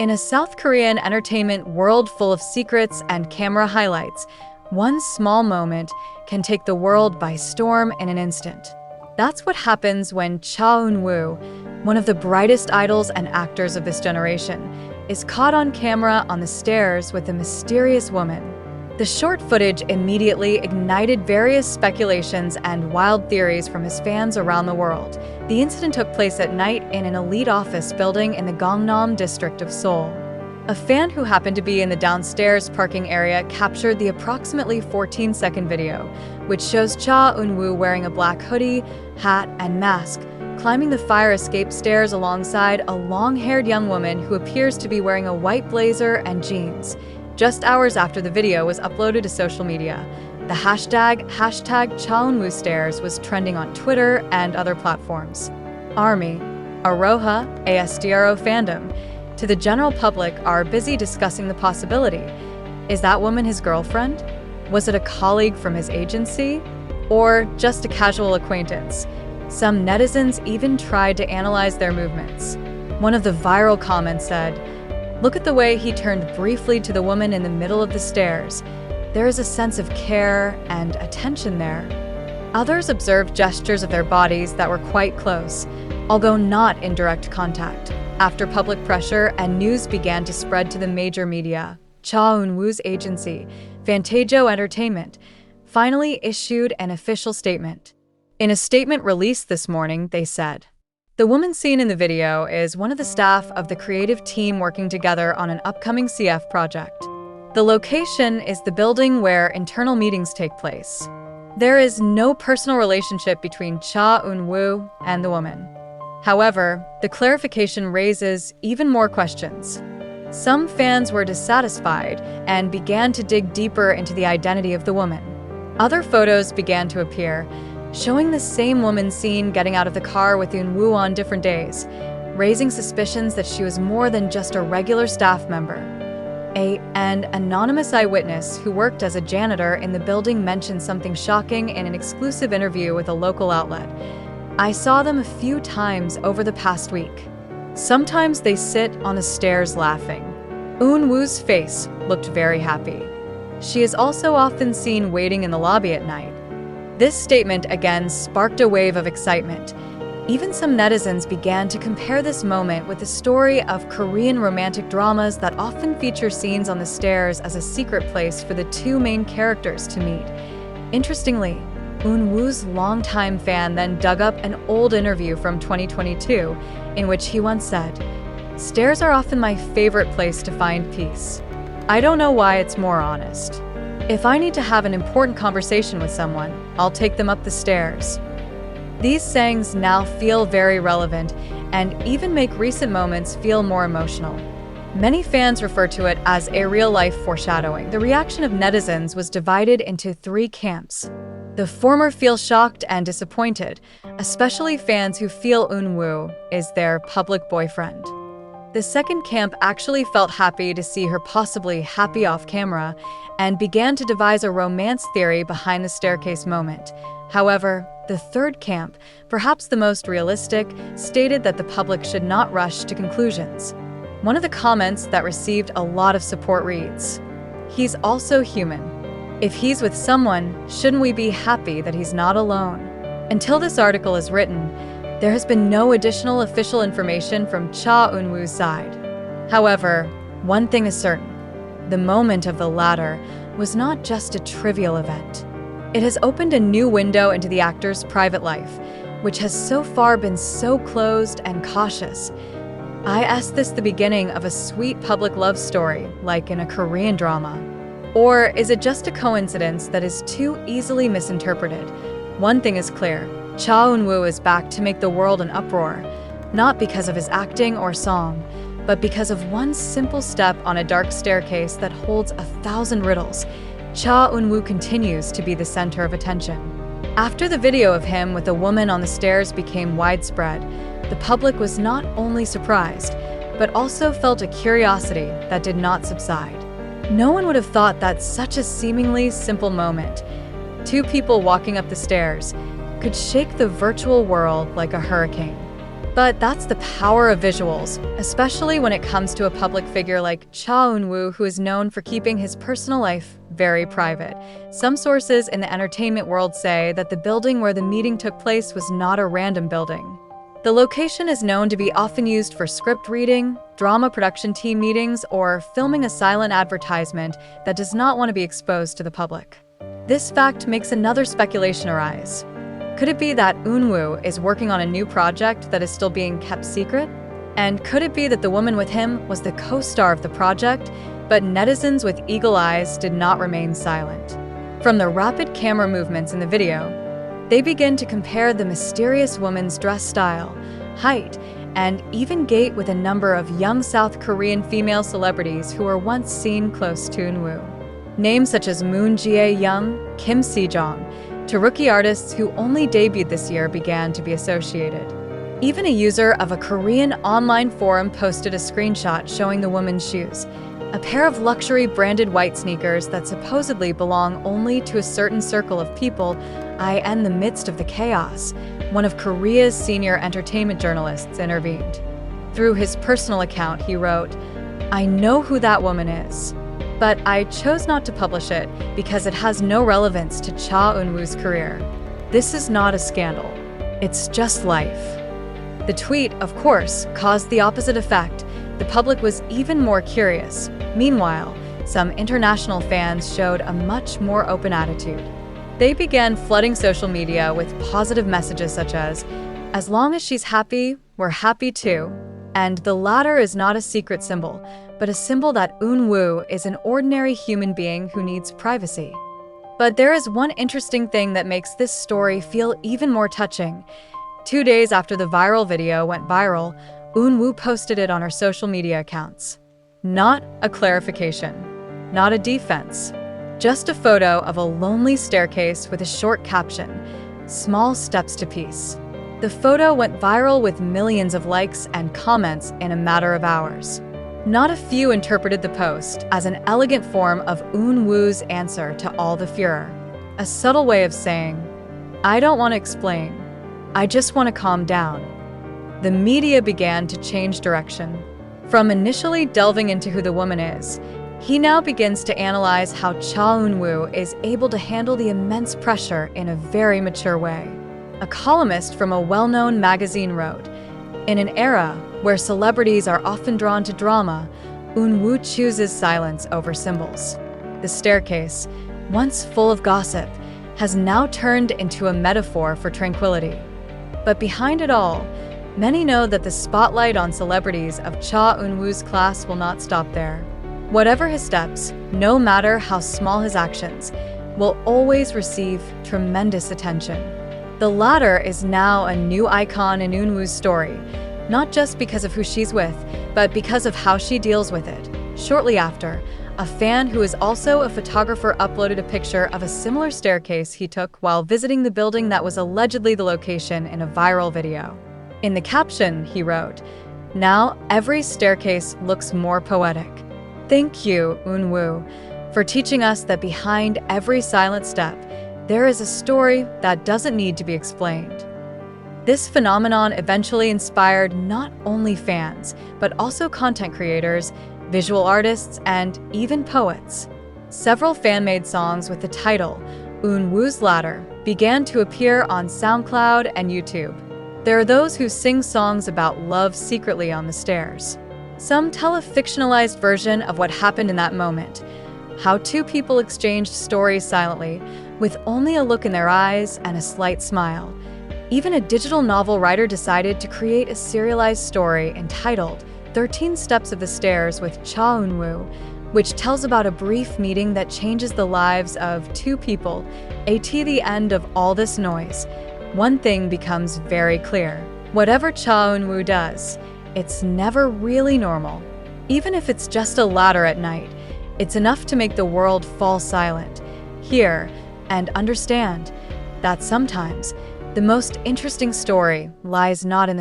In a South Korean entertainment world full of secrets and camera highlights, one small moment can take the world by storm in an instant. That's what happens when Cha Eun-woo, one of the brightest idols and actors of this generation, is caught on camera on the stairs with a mysterious woman. The short footage immediately ignited various speculations and wild theories from his fans around the world. The incident took place at night in an elite office building in the Gangnam district of Seoul. A fan who happened to be in the downstairs parking area captured the approximately 14-second video, which shows Cha Eun-woo wearing a black hoodie, hat, and mask, climbing the fire escape stairs alongside a long-haired young woman who appears to be wearing a white blazer and jeans. Just hours after the video was uploaded to social media, the hashtag Cha Eun-woo Stairs was trending on Twitter and other platforms. Army, Aroha, ASTRO fandom, to the general public are busy discussing the possibility. Is that woman his girlfriend? Was it a colleague from his agency? Or just a casual acquaintance? Some netizens even tried to analyze their movements. One of the viral comments said, "Look at the way he turned briefly to the woman in the middle of the stairs. There is a sense of care and attention there." Others observed gestures of their bodies that were quite close, although not in direct contact. After public pressure and news began to spread to the major media, Cha Eun-woo's agency, Fantajo Entertainment, finally issued an official statement. In a statement released this morning, they said, "The woman seen in the video is one of the staff of the creative team working together on an upcoming CF project. The location is the building where internal meetings take place. There is no personal relationship between Cha Eun-woo and the woman." However, the clarification raises even more questions. Some fans were dissatisfied and began to dig deeper into the identity of the woman. Other photos began to appear, showing the same woman seen getting out of the car with Eun-woo on different days, raising suspicions that she was more than just a regular staff member. An anonymous eyewitness who worked as a janitor in the building mentioned something shocking in an exclusive interview with a local outlet. "I saw them a few times over the past week. Sometimes they sit on the stairs laughing. Eun-woo's face looked very happy. She is also often seen waiting in the lobby at night." This statement again sparked a wave of excitement. Even some netizens began to compare this moment with the story of Korean romantic dramas that often feature scenes on the stairs as a secret place for the two main characters to meet. Interestingly, Eun-woo's longtime fan then dug up an old interview from 2022 in which he once said, "Stairs are often my favorite place to find peace. I don't know why it's more honest. If I need to have an important conversation with someone, I'll take them up the stairs." These sayings now feel very relevant and even make recent moments feel more emotional. Many fans refer to it as a real-life foreshadowing. The reaction of netizens was divided into three camps. The former feel shocked and disappointed, especially fans who feel Eun-woo is their public boyfriend. The second camp actually felt happy to see her possibly happy off camera and began to devise a romance theory behind the staircase moment. However, the third camp, perhaps the most realistic, stated that the public should not rush to conclusions. One of the comments that received a lot of support reads, "He's also human. If he's with someone, shouldn't we be happy that he's not alone?" Until this article is written, there has been no additional official information from Cha Eun-woo's side. However, one thing is certain. The moment of the latter was not just a trivial event. It has opened a new window into the actor's private life, which has so far been so closed and cautious. I asked this the beginning of a sweet public love story, like in a Korean drama. Or is it just a coincidence that is too easily misinterpreted? One thing is clear. Cha Eun-woo is back to make the world an uproar, not because of his acting or song, but because of one simple step on a dark staircase that holds 1,000 riddles. Cha Eun-woo continues to be the center of attention. After the video of him with a woman on the stairs became widespread, the public was not only surprised, but also felt a curiosity that did not subside. No one would have thought that such a seemingly simple moment, two people walking up the stairs, could shake the virtual world like a hurricane. But that's the power of visuals, especially when it comes to a public figure like Cha Eun-woo, who is known for keeping his personal life very private. Some sources in the entertainment world say that the building where the meeting took place was not a random building. The location is known to be often used for script reading, drama production team meetings, or filming a silent advertisement that does not want to be exposed to the public. This fact makes another speculation arise. Could it be that Eun-woo is working on a new project that is still being kept secret? And could it be that the woman with him was the co-star of the project, but netizens with eagle eyes did not remain silent? From the rapid camera movements in the video, they begin to compare the mysterious woman's dress style, height, and even gait with a number of young South Korean female celebrities who were once seen close to Eun-woo. Names such as Moon Jae-young, Kim Si-jong, to rookie artists who only debuted this year began to be associated. Even a user of a Korean online forum posted a screenshot showing the woman's shoes, a pair of luxury branded white sneakers that supposedly belong only to a certain circle of people. In the midst of the chaos, one of Korea's senior entertainment journalists intervened. Through his personal account, he wrote, "I know who that woman is, but I chose not to publish it because it has no relevance to Cha Eun-woo's career. This is not a scandal. It's just life." The tweet, of course, caused the opposite effect. The public was even more curious. Meanwhile, some international fans showed a much more open attitude. They began flooding social media with positive messages such as long as she's happy, we're happy too." And the latter is not a secret symbol, but a symbol that Eun-woo is an ordinary human being who needs privacy. But there is one interesting thing that makes this story feel even more touching. 2 days after the viral video went viral, Eun-woo posted it on her social media accounts. Not a clarification, not a defense, just a photo of a lonely staircase with a short caption, "Small steps to peace." The photo went viral with millions of likes and comments in a matter of hours. Not a few interpreted the post as an elegant form of Eun-woo's answer to all the furor, a subtle way of saying, "I don't want to explain, I just want to calm down." The media began to change direction. From initially delving into who the woman is, he now begins to analyze how Cha Eun-woo is able to handle the immense pressure in a very mature way. A columnist from a well-known magazine wrote, "In an era where celebrities are often drawn to drama, Eun-woo chooses silence over symbols. The staircase, once full of gossip, has now turned into a metaphor for tranquility." But behind it all, many know that the spotlight on celebrities of Cha Eun-woo's class will not stop there. Whatever his steps, no matter how small his actions, will always receive tremendous attention. The latter is now a new icon in Eun-woo's story, not just because of who she's with, but because of how she deals with it. Shortly after, a fan who is also a photographer uploaded a picture of a similar staircase he took while visiting the building that was allegedly the location in a viral video. In the caption, he wrote, "Now every staircase looks more poetic. Thank you, Eun-woo, for teaching us that behind every silent step, there is a story that doesn't need to be explained." This phenomenon eventually inspired not only fans, but also content creators, visual artists, and even poets. Several fan-made songs with the title Eun-woo's Ladder began to appear on SoundCloud and YouTube. There are those who sing songs about love secretly on the stairs. Some tell a fictionalized version of what happened in that moment, how two people exchanged stories silently, with only a look in their eyes and a slight smile. Even a digital novel writer decided to create a serialized story entitled 13 Steps of the Stairs with Cha Eun-woo, which tells about a brief meeting that changes the lives of two people. At the end of all this noise, one thing becomes very clear. Whatever Cha Eun-woo does, it's never really normal. Even if it's just a ladder at night, it's enough to make the world fall silent. Hear and understand that sometimes the most interesting story lies not in the